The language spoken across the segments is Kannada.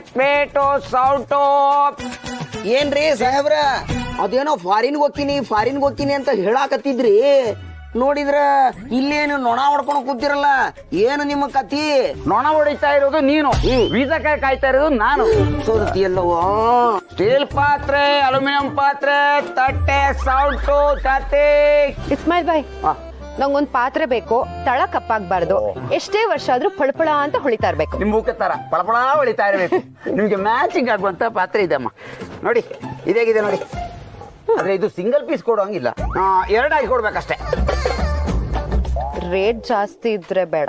ಸ್ಪೇಟು ಸೌಟು. ಏನ್ರಿ ಸಾಹೇಬ್ರ ಅದೇನೋ ಫಾರಿನ್ ಹೋಗ್ತೀನಿ ಅಂತ ಹೇಳಾಕತ್ತಿದ್ರಿ, ನೋಡಿದ್ರ ಇಲ್ಲೇನು ನೊಣ ಹೊಡ್ಕೊಂಡು ಕೂತಿರಲ್ಲ, ಏನು ನಿಮ್ಮ ಕತಿ? ನೊಣ ಹೊಡಿತಾ ಇರೋದು ನೀನು, ವೀಸಾಕಾಯಿ ಕಾಯ್ತಾ ಇರೋದು ನಾನು. ಸೋದತಿಯಲ್ಲವೋ? ಸ್ಟೀಲ್ ಪಾತ್ರೆ, ಅಲ್ಯೂಮಿನಿಯಂ ಪಾತ್ರೆ, ತಟ್ಟೆ, ಸೌಟು, ಚಾತಿ. ಇಸ್ಮಾಯಿಲ್ ಬಾಯ್, ನಂಗೊಂದ್ ಪಾತ್ರೆ ಬೇಕು, ತಳ ಕಪ್ಪಾಗಬಾರ್ದು, ಎಷ್ಟೇ ವರ್ಷ ಆದ್ರೂ ಪಳಪಳ ಅಂತ ಹೊಳಿತಾ ಇರ್ಬೇಕು. ನಿಮ್ ಮುಖ ತರ ಪಳಪಳ ಹೊಳಿತಾ ಇರ್ಬೇಕು. ನಿಮ್ಗೆ ಮ್ಯಾಚಿಂಗ್ ಆಗುವಂತ ಪಾತ್ರೆ ಇದೆ ಅಮ್ಮ, ನೋಡಿ ಇದೇಗಿದೆ ನೋಡಿ. ಆದ್ರೆ ಇದು ಸಿಂಗಲ್ ಪೀಸ್ ಕೊಡೋಂಗಿಲ್ಲ, 2 ಆಗಿ ಕೊಡ್ಬೇಕಷ್ಟೇ. ರೇಟ್ ಜಾಸ್ತಿ ಇದ್ರೆ ಬೇಡ.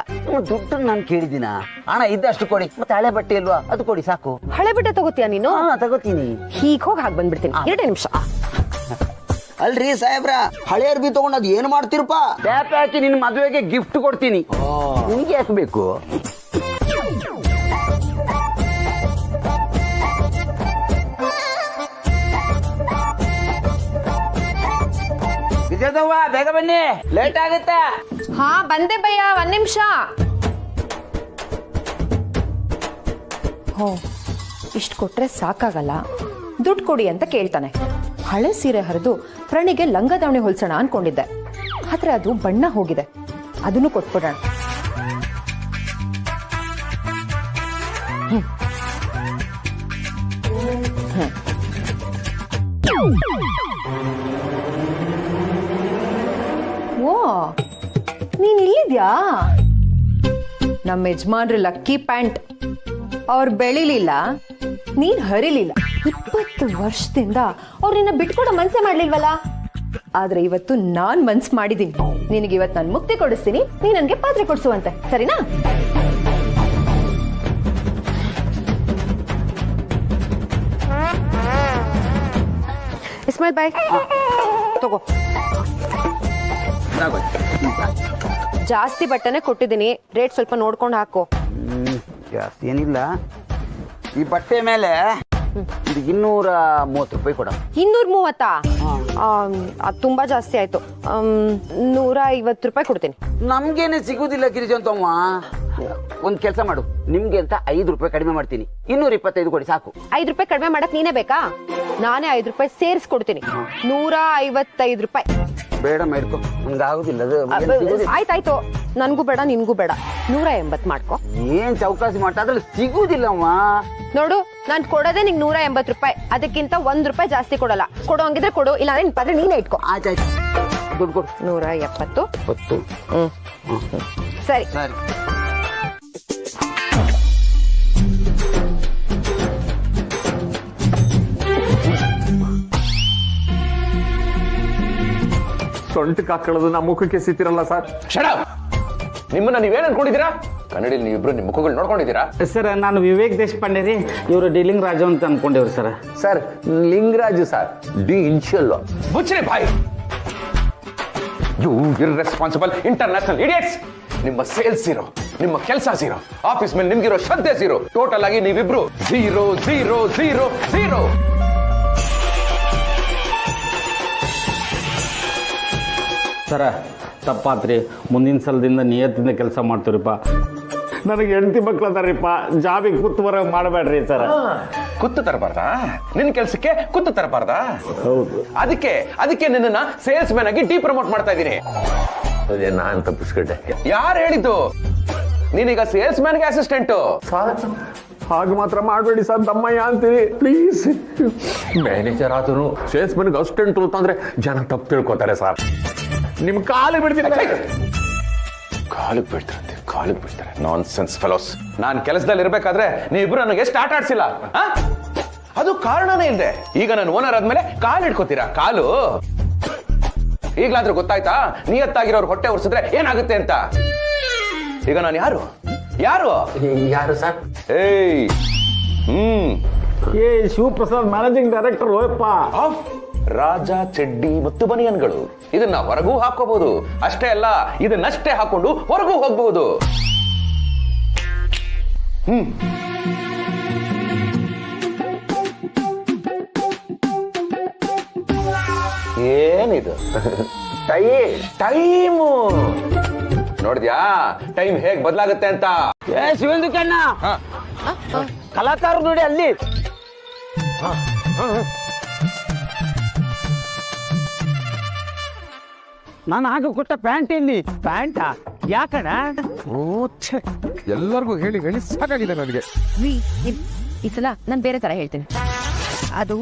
ದುಡ್ಡು ನಾನು ಕೇಳಿದಿನ, ಹಣ ಇದ್ದಷ್ಟು ಕೊಡಿ. ಮತ್ತೆ ಹಳೆ ಬಟ್ಟೆ ಇಲ್ವಾ, ಅದು ಕೊಡಿ ಸಾಕು. ಹಳೆ ಬಟ್ಟೆ ತಗೋತೀಯ ನೀನು? ತಗೋತೀನಿ. ಹೀಗ್ ಹೋಗಿ ಹಾಗೆ ಬಂದ್ಬಿಡ್ತೀನಿ, 2 ನಿಮಿಷ. ಅಲ್ರಿ ಸಾಹೇಬ್ರ, ಹಳೆ ಅರ್ಬಿ ತಗೊಂಡ್ ಅದ್ ಏನ್ ಮಾಡ್ತಿರಪ್ಪ? ಟ್ಯಾಪ್ ಹಾಕಿ ನಿನ್ ಮದುವೆಗೆ ಗಿಫ್ಟ್ ಕೊಡ್ತೀನಿ. ನಿಮ್ಗೆ ಯಾಕೆ ಬೇಕು? ವಿಜಯದವ್ವ ಬೇಗ ಬನ್ನಿ, ಲೇಟ್ ಆಗುತ್ತೆ. ಹಾ ಬಂದೆ ಭಯ್ಯ, 1 ನಿಮಿಷ. ಹೋ, ಇಷ್ಟು ಕೊಟ್ರೆ ಸಾಕಾಗಲ್ಲ, ದುಡ್ಡು ಕೊಡಿ ಅಂತ ಕೇಳ್ತಾನೆ. ಹಳೆ ಸೀರೆ ಹರಿದು ಪ್ರಣಿಗೆ ಲಂಗ ದಾವಣಿ ಹೊಲ್ಸೋಣ ಅನ್ಕೊಂಡಿದ್ದೆ, ಆದ್ರೆ ಅದು ಬಣ್ಣ ಹೋಗಿದೆ, ಅದನ್ನು ಕೊಟ್ಬಿಡೋಣ. ಓ, ನೀನ್ ಇಲ್ಲಿದ್ಯಾ? ನಮ್ಮ ಯಜಮಾನ್ರು ಲಕ್ಕಿ ಪ್ಯಾಂಟ್, ಅವ್ರು ಬೆಳಿಲಿಲ್ಲ, ನೀನ್ ಹರಿಲಿಲ್ಲ. 20 ವರ್ಷದಿಂದ ಅವ್ರು ನಿನ್ನ ಬಿಟ್ಕೊಡೋ ಮನ್ಸೆ ಮಾಡ್ಲಿಲ್ವಲ್ಲ. ಆದ್ರೆ ಇವತ್ತು ನಾನ್ ಮನ್ಸ್ ಮಾಡಿದೀನಿ, ನಿನಗೆ ಇವತ್ತು ನಾನು ಮುಕ್ತಿ ಕೊಡಿಸ್ತೀನಿ, ನೀ ನನ್ಗೆ ಪಾತ್ರೆ ಕೊಡ್ಸುವಂತೆ, ಸರಿನಾ? ಇಸ್ಮಾಯಿಲ್ ಬಾಯ್ ತಗೋ. ಜಾಸ್ತಿ ಬಟ್ಟೆನೆ ಕೊಟ್ಟಿದ್ದೀನಿ, ರೇಟ್ ಸ್ವಲ್ಪ ನೋಡ್ಕೊಂಡು ಹಾಕೋ. ಜಾಸ್ತಿ ಏನಿಲ್ಲ. ಈ ಬಟ್ಟೆ ಮೇಲೆ 230 ರೂಪಾಯಿ ಕೊಡ. 230? ಅದು ತುಂಬಾ ಜಾಸ್ತಿ ಆಯ್ತು, 150 ರೂಪಾಯಿ ಕೊಡ್ತೀನಿ. ನಮ್ಗೇನೆ ಸಿಗುದಿಲ್ಲ ಗಿರಿಜಂತಮ್ಮ. ಒಂದ್ ಕೆಲಸ ಮಾಡು, ನಿಮ್ಗೆ ಅಂತ 5 ರೂಪಾಯಿ ಕಡಿಮೆ ಮಾಡ್ತೀನಿ, 225 ಕೊಡಿ ಸಾಕು. 5 ರೂಪಾಯಿ ಕಡಿಮೆ ಮಾಡಕ್ ನೀನೇ ಬೇಕಾ? ನಾನೇ 5 ರೂಪಾಯಿ ಸೇರಿಸ್ಕೊಡ್ತೀನಿ, 155 ರೂಪಾಯಿ. ಬೇಡ ಮೇಡ್ಕೊ, ನನ್ಗೆ ಆಗುದಿಲ್ಲ. ಆಯ್ತಾಯ್ತು, ನನ್ಗೂ ಬೇಡ ನಿನ್ಗೂ ಬೇಡ, 180 ಮಾಡ್ಕೊ. ಏನ್ ಚೌಕಾಸಿ ಮಾಡ್ತಾ, ಅದ್ರಲ್ಲಿ ಸಿಗುದಿಲ್ಲಮ್ಮ. ನೋಡು, ನಾನ್ ಕೊಡೋದೇ ನಿಂಗೆ 180 ರೂಪಾಯಿ, ಅದಕ್ಕಿಂತ 1 ರೂಪಾಯಿ ಜಾಸ್ತಿ ಕೊಡಲ್ಲ. ಕೊಡೋಂಗಿದ್ರೆ ಕೊಡು, ಇಲ್ಲ ಅಂದ್ರೆ ಪಾತ್ರೆ ನೀನೇ ಇಟ್ಕೊ. ಆಯ್ತಾಯ್ತು, ದುಡ್ಡು ಕೊಡು. 170. ಸರಿ ಸರಿ. ಸೊಂಟಕ್ಕೆ ಹಾಕೊಳ್ಳೋದು ನಮ್ಮ ಮುಖಕ್ಕೆ ಸಿತ್ತಿರಲ್ಲ ಸರ್. ನಿಮ್ಮನ್ನ ನೀವೇನ್ ಅನ್ಕೊಂಡಿದ್ದೀರಾ? ಕನ್ನಡಿಲಿ ನೀವಿಬ್ರು ನಿಮ್ಮ ಮುಖಗಳು ನೋಡ್ಕೊಂಡಿದ್ದೀರಾ? ಸರ್, ನಾನು ವಿವೇಕ್ ದೇಶಪಾಂಡೆ ರೀ, ಇವರು ಡಿಲಿಂಗ್ ರಾಜು ಅಂತ ಅನ್ಕೊಂಡಿವ್ರಿ sir. Sir, Lingaraju sir, D initial. ಮುಚ್ಚರೆ boy, you irresponsible international idiots. ನಿಮ್ಮ ಸೇಲ್ಸ್ ಜೀರೋ, ನಿಮ್ಮ ಕೆಲಸ ಜೀರೋ, ಆಫೀಸ್ ಮೇಲೆ ನಿಮ್ಗಿರೋ ಶ್ರದ್ಧೆ ಜೀರೋ, ಟೋಟಲ್ ಆಗಿ ನೀವಿಬ್ರು 0 0 0 0. ಸರ ತಪ್ಪಾತ್ರಿ, ಮುಂದಿನ ಸಲದಿಂದ ನಿಯತ್ತಿಂದ ಕೆಲಸ ಮಾಡ್ತೀವ್ರಿಪ್ಪ. ನನಗೆ ಹೆಂಡತಿ ಮಕ್ಳು ಅದಾರಿಪ್ಪ, ಜಾಬಿಗೆ ಕುತ್ತು ಬರೋ ಮಾಡಬೇಡ್ರಿ ಸರ್. ಕುತ್ತು ತರಬಾರ್ದಾ? ನಿನ್ನ ಕೆಲಸಕ್ಕೆ ಕುತ್ತು ತರಬಾರ್ದಾ? ಹೌದು. ಅದಕ್ಕೆ ನಿನ್ನ ಸೇಲ್ಸ್ ಮ್ಯಾನ್ ಆಗಿ ಡಿ ಪ್ರಮೋಟ್ ಮಾಡ್ತಾ ಇದ್ದೀನಿ. ಅದೇ ನಾನ್ ತಪ್ಪಿಸ್ಕೊಂಡೆ. ಯಾರು ಹೇಳಿದ್ದು? ನೀನೀಗ ಸೇಲ್ಸ್ ಮ್ಯಾನ್ಗೆ ಅಸಿಸ್ಟೆಂಟ್. ಹಾಗೆ ಮಾತ್ರ ಮಾಡಬೇಡಿ ಸರ್, ತಮ್ಮಯ್ಯ ಅಂತೀವಿ ಪ್ಲೀಸ್. ಮ್ಯಾನೇಜರ್ ಆದ್ರೂ ಸೇಲ್ಸ್ ಮ್ಯಾನ್ಗೆ ಅಸಿಸ್ಟೆಂಟ್ ಅಂತಂದ್ರೆ ಜನ ತಪ್ಪು ತಿಳ್ಕೊತಾರೆ ಸರ್. ನಿಮ್ ಕಾಲು ಬಿಡ್ತೀನಿ. ಕಾಲಿಗೆ ಬಿಡ್ತಾರೆ ನಾನ್ ಸೆನ್ಸ್ ಫೆಲೋಸ್. ನಾನ್ ಕೆಲಸದಲ್ಲಿ ಇರ್ಬೇಕಾದ್ರೆ ನೀವಿಬ್ರು ನನಗೆ ಎಷ್ಟು ಆಟ ಆಡ್ಸಿಲ್ಲ, ಅದು ಕಾರಣನೇ ಇಲ್ದೆ. ಈಗ ನಾನು ಓನರ್ ಆದ್ಮೇಲೆ ಕಾಲು ಹಿಡ್ಕೋತೀರಾ? ಕಾಲು ಈಗ್ಲಾದ್ರೂ ಗೊತ್ತಾಯ್ತಾ ನಿಯತ್ತಾಗಿರೋರು ಹೊಟ್ಟೆ ಉರ್ಸಿದ್ರೆ ಏನಾಗುತ್ತೆ ಅಂತ? ಈಗ ನಾನು ಯಾರು ಸರ್? ಶಿವಪ್ರಸಾದ್ ಮ್ಯಾನೇಜಿಂಗ್ ಡೈರೆಕ್ಟರ್ ಹೋಯಪ್ಪ. ರಾಜ ಚಡ್ಡಿ ಮತ್ತು ಬನಿಯನ್ಗಳು, ಇದನ್ನ ಹೊರಗೂ ಹಾಕೋಬಹುದು. ಅಷ್ಟೇ ಅಲ್ಲ, ಇದನ್ನಷ್ಟೇ ಹಾಕೊಂಡು ಹೊರಗೂ ಹೋಗ್ಬಹುದು. ಏನಿದು? ಟೈಮು ನೋಡಿದ್ಯಾ? ಟೈಮ್ ಹೇಗ್ ಬದಲಾಗುತ್ತೆ ಅಂತ. ಶಿವಂದು ಕಣ್ಣ, ಕಲಾಕಾರ ನೋಡಿ ಅಲ್ಲಿ. ನಾನು ಆಗ ಕೊಟ್ಟ ಪ್ಯಾಂಟ್ ಎಲ್ಲಿ? ಪ್ಯಾಂಟಾ? ಯಾಕಣ? ಎಲ್ಲರಿಗೂ ಹೇಳಿ ಹೇಳಿ ಸಾಕಾಗಿದೆ ನನಗೆ. ಈ ಸಲ ನಾನು ಬೇರೆ ತರ ಹೇಳ್ತೀನಿ. ಅದು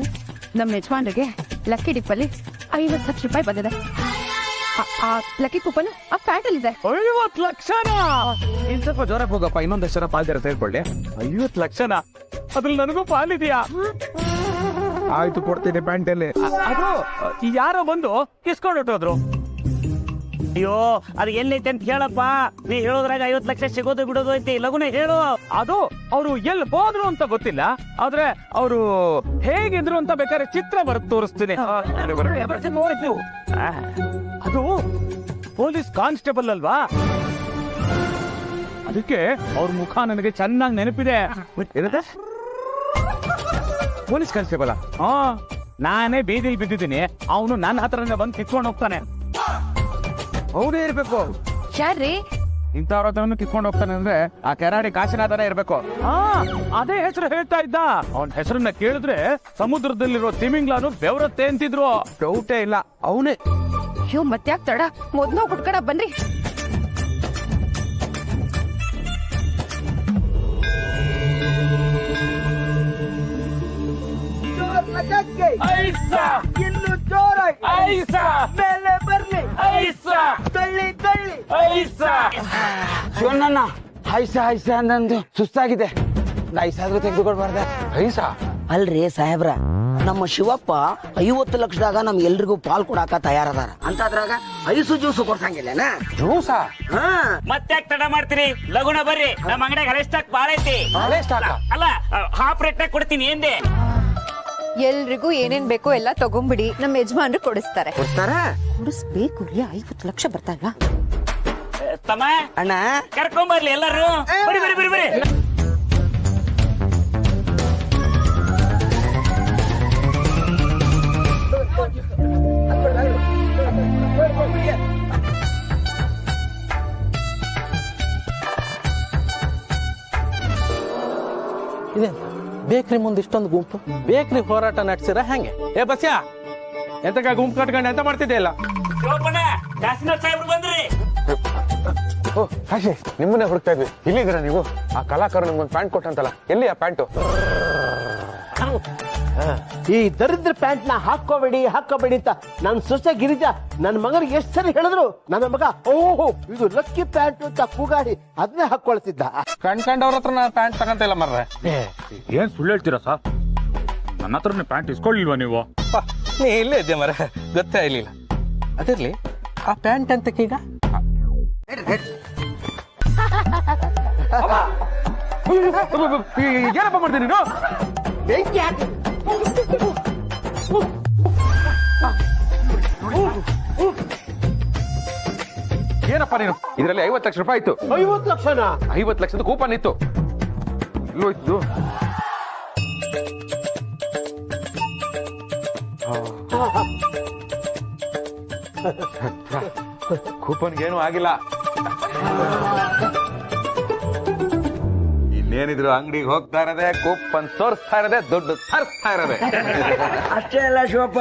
ನಮ್ಮ ಯಜಮಾನ್ರಿಗೆ ಲಕ್ಕಿ ಡಿಪ್ಪಲ್ಲಿ 50 ಲಕ್ಷ ರೂಪಾಯಿ ಬಂದಿದೆ. ಆ ಲಕ್ಕಿ ಕೂಪನ್ ಆ ಪ್ಯಾಂಟ್ ಅಲ್ಲಿ ಇದೆ. 50 ಲಕ್ಷನಾ? ಇನ್ ಸ್ವಲ್ಪ ಜೋರಕ್ಕೆ ಹೋಗಪ್ಪ, ಇನ್ನೊಂದಷ್ಟು ಜನ ಪಾಲ್ದಾರ ತೆಗೆದುಕೊಳ್ಳಿ. 50 ಲಕ್ಷನಾ? ಅದ್ರಲ್ಲಿ ನನಗೂ ಪಾಲಿದೆಯಾ? ಆಯ್ತು, ಕೊಡ್ತೀನಿ ಪ್ಯಾಂಟಲ್ಲಿ. ಅದು ಯಾರೋ ಬಂದು ಕಿಸ್ಕೊಂಡು ಹೊಟ್ಟೋದ್ರು. ಅಯ್ಯೋ, ಅದು ಎಲ್ಲೈತೆ ಅಂತ ಹೇಳಪ್ಪ. ನೀ ಹೇಳೋದ್ರಾಗ 50 ಲಕ್ಷ ಸಿಗೋದು ಬಿಡೋದು ಐತಿ, ಲಗುನೆ ಹೇಳು. ಅದು ಅವರು ಎಲ್ಲಿ ಹೋದ್ರು ಅಂತ ಗೊತ್ತಿಲ್ಲ, ಆದ್ರೆ ಅವರು ಹೇಗಿದ್ರು ಅಂತ ಬೇಕಾದ್ರೆ ಚಿತ್ರ ಬರೆದು ತೋರಿಸ್ತೀನಿ. ಅದು ಪೊಲೀಸ್ ಕಾನ್ಸ್ಟೇಬಲ್ ಅಲ್ವಾ, ಅದಕ್ಕೆ ಅವ್ರ ಮುಖ ನನಗೆ ಚೆನ್ನಾಗಿ ನೆನಪಿದೆ. ಏನಂತ? Police constable? ಹಾ, ನಾನೇ ಬೀದಿಲಿ ಬಿದ್ದಿದ್ದೀನಿ, ಅವನು ನನ್ನ ಹತ್ರನೇ ಬಂದು ಕಿತ್ಕೊಂಡು ಹೋಗ್ತಾನೆ. ಅವನೇ ಇರ್ಬೇಕು. ಯಾರ್ರಿ? ಇಂಥವ್ರ ಹತ್ರನು ಕಿತ್ಕೊಂಡು ಹೋಗ್ತಾನೆ ಅಂದ್ರೆ ಆ ಕೆರಾಡಿ ಕಾಶಿನಾಥನೇ ಇರ್ಬೇಕು. ಹಾ, ಅದೇ ಹೆಸರು ಹೇಳ್ತಾ ಇದ್ದ. ಅವನ ಹೆಸರನ್ನ ಕೇಳಿದ್ರೆ ಸಮುದ್ರದಲ್ಲಿರೋ ತಿಮಿಂಗ್ಲಾನು ಬೆವರತ್ತೆ ಅಂತಿದ್ರು. ಡೌಟೇ ಇಲ್ಲ, ಅವನೇ. ಅಯ್ಯೋ, ಮತ್ತ್ಯಾಕ್ ತಡ, ಮೊದ್ಲು ಕುಟ್ಕಡ ಬನ್ರಿ. ಇನ್ನು ಜೋರಾಗಿ ಮೇಲೆ ಬರ್ಲಿ. ತಳ್ಳಿ ತಳ್ಳಿ. ಶಿವಣ್ಣನ ಐಸ ಐಸ ಅಂದಂದು ಸುಸ್ತಾಗಿದೆ. ಐಸಾದ್ರೂ ತೆಗೆದುಕೊಡ್ಬಾರ್ದ? ಐಸಾ? ಅಲ್ರಿ ಸಾಹೇಬ್ರ, ನಮ್ಮ ಶಿವಪ್ಪ 50 ಲಕ್ಷದಾಗ ನಮ್ ಎಲ್ರಿಗೂ ಪಾಲ್ ಕೊಡಾಕ ತಯಾರದಾರ ಅಂತದ್ರಾಗ ಐಸು ಜ್ಯೂಸು ಕೊಡ್ಸಂಗಿಲ್ಲನಾ? ಜ್ಯೂಸಾ? ಮತ್ತೆ ತಡ ಮಾಡ್ತೀರಿ? ಲಗುಣ ಬರ್ರಿ, ನಮ್ಮ ಅಂಗಡಿಯಾಗ ಹಳೆ ಸ್ಟಾಕ್ ಬಾಳ ಐತಿ. ಹಳೆ ಸ್ಟಾಕ? ಅಲ್ಲ, ಹಾಫ್ ರೇಟ್ ನಾಗ ಕೊಡ್ತೀನಿ ಎಂದೆ. ಎಲ್ರಿಗೂ ಏನೇನ್ ಬೇಕೋ ಎಲ್ಲ ತಗೊಂಬಿಡಿ, ನಮ್ಮ ಯಜಮಾನ್ರು ಕೊಡಿಸ್ತಾರೆ. ಕೊಡಿಸ್ಬೇಕು ರೀ, 50 ಲಕ್ಷ ಬರ್ತಾಗ. ತಮ್ಮ ಅಣ್ಣ ಕರ್ಕೊಂಬರ್ಲಿ ಎಲ್ಲಾರು. ಬರಿ ಬರಿ ಬರಿ ಬರಿ. ಇದೆ ಬೇಕ್ರಿ ಮುಂದೆ ಇಷ್ಟೊಂದು ಗುಂಪು, ಬೇಕ್ರಿ ಹೋರಾಟ ನಡೆಸಿರ ಹೆಂಗೆ? ಏ ಬಸ್ಯಾ, ಎಂತಕ ಗುಂಪು ಕಟ್ಕೊಂಡು ಎಂತ ಮಾಡ್ತಿದ್ದೆ ಇಲ್ಲ? ಶಿವಪ್ಪಣ್ಣ, ಕಾಸಿನಾಥ್ ಸಾಹೇಬ್ರು ಬಂದ್ರಿ. ಓ ಕಾಶಿ, ನಿಮ್ಮನ್ನೇ ಹುಡುಕ್ತಾ ಇದ್ವಿ. ಇಲ್ಲಿದ್ದೀರಾ ನೀವು? ಆ ಕಲಾಕಾರ ನಿಮ್ಗೊಂದು ಪ್ಯಾಂಟ್ ಕೊಟ್ಟಂತಲ್ಲ, ಎಲ್ಲಿ ಆ ಪ್ಯಾಂಟು? ಈ ದರಿದ್ರ ಪ್ಯಾಂಟ್ ನ ಹಾಕೋಬೇಡಿ ಅಂತ ನನ್ನ ಸೊಸೆ ಗಿರಿಜಾ ನನ್ನ ಮಗನಿಗೆ ಎಷ್ಟು ಸರಿ ಹೇಳಿದ್ರು, ನನ್ನ ಮಗ ಓಹೋ ಇದು ಲಕ್ಕಿ ಪ್ಯಾಂಟ್ ಅಂತ ಕೂಗಾಡಿ ಅದನ್ನೇ ಹಾಕೊಳ್ತಿದ್ದ. ಕಂಡ್ಕಂಡವ್ರ ಹತ್ರ ನಾನು ಪ್ಯಾಂಟ್ ತಗೊಂತಿಲ್ಲ ಮರ್ರೆ. ಏನ್ ಸುಳ್ಳು ಹೇಳ್ತೀರಾ ಸರ್? ನನ್ನ ಹತ್ರನೇ ಪ್ಯಾಂಟ್ ಇಸ್ಕೊಳ್ಳಿಲ್ವಾ ನೀವು? ನೀ ಇಲ್ಲೇ ಇದ್ದೆ ಮರ, ಗೊತ್ತೇ ಆಗ್ಲಿಲ್ಲ. ಅದಿರ್ಲಿ, ಆ ಪ್ಯಾಂಟ್ ಅಂತಕ್ಕೀಗ ಏನಪ್ಪ ಮಾಡ್ತೀನಿ ನೀನು? ಏನಪ್ಪ ನೀನು? ಇದರಲ್ಲಿ 50 ಲಕ್ಷ ರೂಪಾಯಿ ಇತ್ತು. 50 ಲಕ್ಷನಾ? 50 ಲಕ್ಷದ ಕೂಪನ್ ಇತ್ತು. ಎಲ್ಲೋಯ್ತು? ಕೂಪನ್ಗೆ ಏನೂ ಆಗಿಲ್ಲ. ಇನ್ನೇನಿದ್ರು ಅಂಗಡಿಗೆ ಹೋಗ್ತಾ ಇರೋದೆ, ಕೂಪನ್ ತೋರಿಸ್ತಾ ಇರೋದೆ, ದುಡ್ಡು ತರಿಸ್ತಾ ಇರೋದೆ. ಅಷ್ಟೇ ಅಲ್ಲ ಶಿವಪ್ಪ,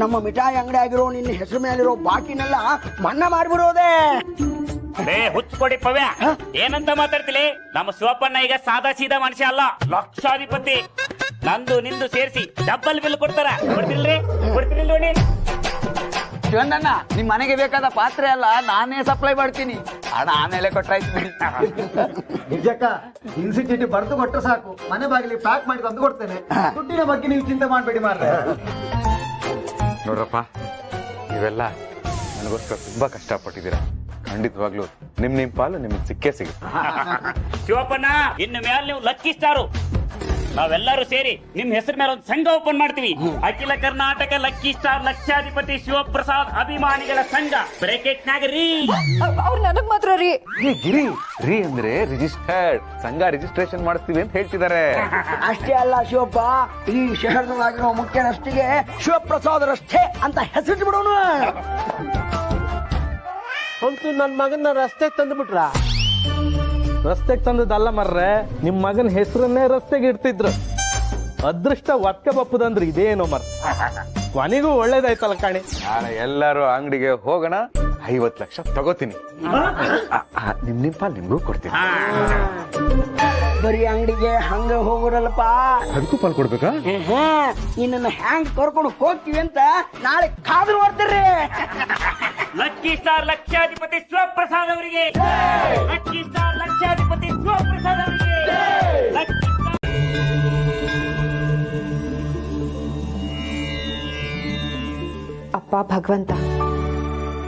ನಮ್ಮ ಮಿಠಾಯಿ ಅಂಗಡಿ ಆಗಿರೋ ನಿನ್ನ ಹೆಸರು ಮೇಲಿರೋ ಬಾಕಿನೆಲ್ಲ ಮನ್ನಾ ಮಾಡ್ಬಿಡೋದೆ. ಹುಚ್ಕೊಡಿ ಪವ್ಯ, ಏನಂತ ಮಾತಾಡ್ತಿಲಿ? ನಮ್ಮ ಶಿವಪ್ಪಣ್ಣ ಈಗ ಸಾದಾ ಸೀದಾ ಮನುಷ್ಯ ಅಲ್ಲ, ಲಕ್ಷಾಧಿಪತಿ. ನಂದು ನಿಂದು ಸೇರಿಸಿ ಡಬ್ಬಲ್ ಬಿಲ್ ಕೊಡ್ತಾರ. ಕೊಡ್ತಿಲ್ರಿ? ಕೊಡ್ತಿರ್ಲಿ ನೋಡಿ. ಶಿವಣ್ಣನ, ನಿಮ್ ಮನೆಗೆ ಬೇಕಾದ ಪಾತ್ರೆ ಅಲ್ಲ, ನಾನೇ ಸಪ್ಲೈ ಮಾಡ್ತೀನಿ. ಹಣ ಆಮೇಲೆ ಕೊಟ್ಟಾಯ್ತು ಬಿಡಿ. ನಿಜಕ್ಕ ಇನ್ಸಿ ಚೀಟಿ ಬರೆದು ಕೊಟ್ಟರೆ ಸಾಕು, ಮನೆ ಬಾಗಿಲಿಗೆ ಪ್ಯಾಕ್ ಮಾಡಿ ತಂದು ಕೊಡ್ತೇನೆ. ದುಡ್ಡಿನ ಬಗ್ಗೆ ನೀವು ಚಿಂತೆ ಮಾಡಬೇಡಿ ಮಾರ್ರೆ. ನೋಡ್ರಪ್ಪ, ನೀವೆಲ್ಲ ನನಗೋಸ್ಕರ ತುಂಬಾ ಕಷ್ಟಪಟ್ಟಿದ್ದೀರಾ. ಖಂಡಿತವಾಗ್ಲೂ ನಿಮ್ ಪಾಲು ನಿಮ್ಗೆ ಸಿಕ್ಕೇ ಸಿಗುತ್ತೆ. ಶಿವಪ್ಪಣ್ಣ, ಇನ್ನು ಮೇಲೆ ನೀವು ಲಕ್ಕಿ ಸ್ಟಾರು. ನಾವೆಲ್ಲರೂ ಸೇರಿ ನಿಮ್ ಹೆಸರು ಮೇಲೆ ಒಂದು ಸಂಘ ಓಪನ್ ಮಾಡ್ತೀವಿ. ಅಖಿಲ ಕರ್ನಾಟಕ ಲಕ್ಕಿ ಸ್ಟಾರ್ ಲಕ್ಷಾಧಿಪತಿ ಶಿವಪ್ರಸಾದ್ ಅಭಿಮಾನಿಗಳ ಸಂಘ. ಬ್ರೇಕೆಟ್ನಾಗ ರೀ. ಅವ್ರು ನನಗ್ ಮಾತ್ರ ರೀ. ಗಿರಿ ರೀ ಅಂದ್ರೆ ರಿಜಿಸ್ಟರ್ಡ್ ಸಂಘ, ರಿಜಿಸ್ಟ್ರೇಷನ್ ಮಾಡಿಸ್ತೀವಿ ಅಂತ ಹೇಳ್ತಿದ್ದಾರೆ. ಅಷ್ಟೇ ಅಲ್ಲ ಶಿವಪ್ಪ, ಈ ಶಹರದವಾಗಿರೋ ಮುಖ್ಯ ರಸ್ತೆಗೆ ಶಿವಪ್ರಸಾದ್ ರಸ್ತೆ ಅಂತ ಹೆಸರು ಬಿಡೋಣ. ಅಂತೂ ನನ್ನ ಮಗನ ರಸ್ತೆ ತಂದು ಬಿಟ್ರ. ರಸ್ತೆಗೆ ತಂದದಲ್ಲ ಮರ್ರೆ, ನಿಮ್ ಮಗನ ಹೆಸರನ್ನೇ ರಸ್ತೆಗೆ ಇಡ್ತಿದ್ರು. ಅದೃಷ್ಟ ಒಕ್ಕ ಬಪ್ಪದಂದ್ರೆ ಇದೇನೋ ಮರ್, ಕೊನೆಗೂ ಒಳ್ಳೇದಾಯ್ತಲ್ಲ ಕಾಣಿ. ನಾಳೆ ಎಲ್ಲರೂ ಅಂಗಡಿಗೆ ಹೋಗೋಣ, 50 ಲಕ್ಷ ತಗೋತೀನಿ. ನಿಮ್ ಪಾಲ್ ನಿಮ್ಗೂ ಕೊಡ್ತೀನಿ. ಬರೀ ಅಂಗಡಿಗೆ ಹಂಗ ಹೋಗೋರಲ್ಲಪ್ಪ. ಅದಕ್ಕೂ ಪಾಲ್ ಕೊಡ್ಬೇಕಾ? ನಿನ್ನ ಹ್ಯಾಂಗ್ ಕರ್ಕೊಂಡು ಹೋಗ್ತೀವಿ ಅಂತ ನಾಳೆ ಕಾದು ನೋಡ್ತೀರಿ. ಲಕ್ಕಿ ಸ್ಟಾರ್ ಲಕ್ಷಾಧಿಪತಿ ಶಿವಪ್ರಸಾದ್ ಅವರಿಗೆ, ಲಕ್ಕಿ ಸ್ಟಾರ್ ಲಕ್ಷಾಧಿಪತಿ ಶಿವಪ್ರಸಾದ್ ಅವರಿಗೆ, ಲಕ್ಕಿ ಸ್ಟಾರ್. ಅಪ್ಪ ಭಗವಂತ,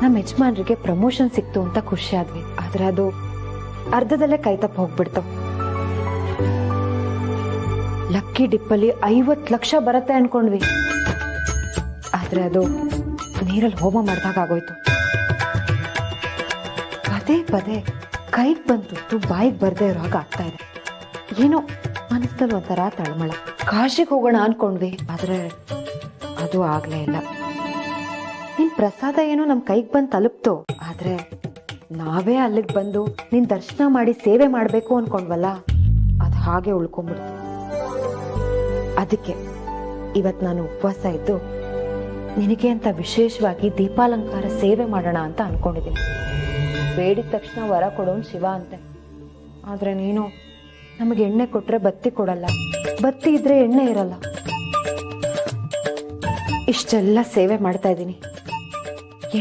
ನಮ್ಮ ಯಜಮಾನ್ರಿಗೆ ಪ್ರಮೋಷನ್ ಸಿಕ್ತು ಅಂತ ಖುಷಿ ಆದ್ವಿ, ಆದ್ರೆ ಅದು ಅರ್ಧದಲ್ಲೇ ಕೈ ತಪ್ಪ ಹೋಗ್ಬಿಡ್ತು. ಲಕ್ಕಿ ಡಿಪ್ಪಲ್ಲಿ 50 ಲಕ್ಷ ಬರುತ್ತೆ ಅನ್ಕೊಂಡ್ವಿ, ಆದ್ರೆ ಅದು ನೀರಲ್ಲಿ ಹೋಮ ಮಾಡ್ದಾಗ ಆಗೋಯ್ತು. ಪದೇ ಪದೇ ಕೈಗೆ ಬಂತು, ಬಾಯಿಗೆ ಬರ್ದೇ ಇರೋ ಹಾಗೆ ಆಗ್ತಾ ಇದೆ. ಏನೋ ಮನಸ್ಸಲ್ಲಿ ಒಂಥರ ತಳಮಳ. ಕಾಶಿಗೆ ಹೋಗೋಣ ಅನ್ಕೊಂಡ್ವಿ, ಆದ್ರೆ ಅದು ಆಗ್ಲೇ ಇಲ್ಲ. ನಿನ್ ಪ್ರಸಾದ ಏನೋ ನಮ್ ಕೈಗೆ ಬಂದು ತಲುಪ್ತು, ಆದ್ರೆ ನಾವೇ ಅಲ್ಲಿಗೆ ಬಂದು ನಿನ್ ದರ್ಶನ ಮಾಡಿ ಸೇವೆ ಮಾಡ್ಬೇಕು ಅನ್ಕೊಂಡ್ವಲ್ಲ, ಅದು ಹಾಗೆ ಉಳ್ಕೊಂಡ್ಬಿಡ್ತು. ಅದಕ್ಕೆ ಇವತ್ ನಾನು ಉಪವಾಸ ಇದ್ದು ನಿನಗೆ ಅಂತ ವಿಶೇಷವಾಗಿ ದೀಪಾಲಂಕಾರ ಸೇವೆ ಮಾಡೋಣ ಅಂತ ಅನ್ಕೊಂಡಿದ್ದೀನಿ. ಬೇಡಿದ ತಕ್ಷಣ ವರ ಕೊಡೋನ್ ಶಿವ ಅಂತೆ, ಆದ್ರೆ ನೀನು ನಮಗೆ ಎಣ್ಣೆ ಕೊಟ್ರೆ ಬತ್ತಿ ಕೊಡಲ್ಲ, ಬತ್ತಿ ಇದ್ರೆ ಎಣ್ಣೆ ಇರಲ್ಲ. ಇಷ್ಟೆಲ್ಲ ಸೇವೆ ಮಾಡ್ತಾ ಇದ್ದೀನಿ,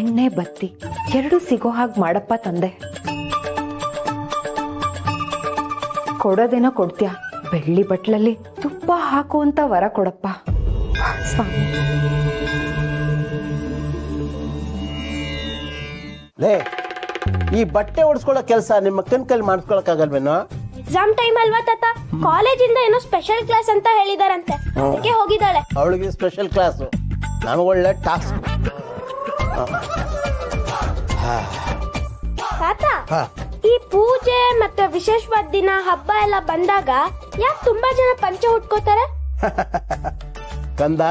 ಎಣ್ಣೆ ಬತ್ತಿ 2 ಸಿಗೋ ಹಾಗೆ ಮಾಡಪ್ಪ ತಂದೆ. ಕೊಡೋದೇನೋ ಕೊಡ್ತೀಯ, ಬೆಳ್ಳಿ ಬಟ್ಲಲ್ಲಿ ತುಪ್ಪ ಹಾಕುವಂತ ವರ ಕೊಡಪ್ಪ ಸ್ವಾಮಿ. ಲೇ, ಈ ಬಟ್ಟೆ ಹೊಡ್ಸ್ಕೊಳ್ಳೋ ಕೆಲಸ ನಿಮ್ಮ ಅಕ್ಕನ ಕೈಲಿ ಮಾಡಿಸ್ಕೊಳಕ್ ಆಗಲ್ವೇನೋ? ಎಕ್ಸಾಮ್ ಟೈಮ್ ಅಲ್ವಾ ತಾತ, ಕಾಲೇಜಿಂದ ಏನೋ ಸ್ಪೆಷಲ್ ಕ್ಲಾಸ್ ಅಂತ ಹೇಳಿದಾರಂತೆ, ಅದಕ್ಕೆ ಹೋಗಿದ್ದಾಳೆ. ಅವಳಿಗೆ ಸ್ಪೆಷಲ್ ಕ್ಲಾಸ್, ನಮಗೊಳ್ಳೆ ಟಾಸ್ಕ್. ತಾತ, ಈ ಪೂಜೆ ಮತ್ತೆ ವಿಶೇಷವಾದ ದಿನ ಹಬ್ಬ ಎಲ್ಲ ಬಂದಾಗ ಯಾಕೆ ತುಂಬಾ ಜನ ಪಂಚೆ ಉಟ್ಕೋತಾರೆ? ಕಂದ,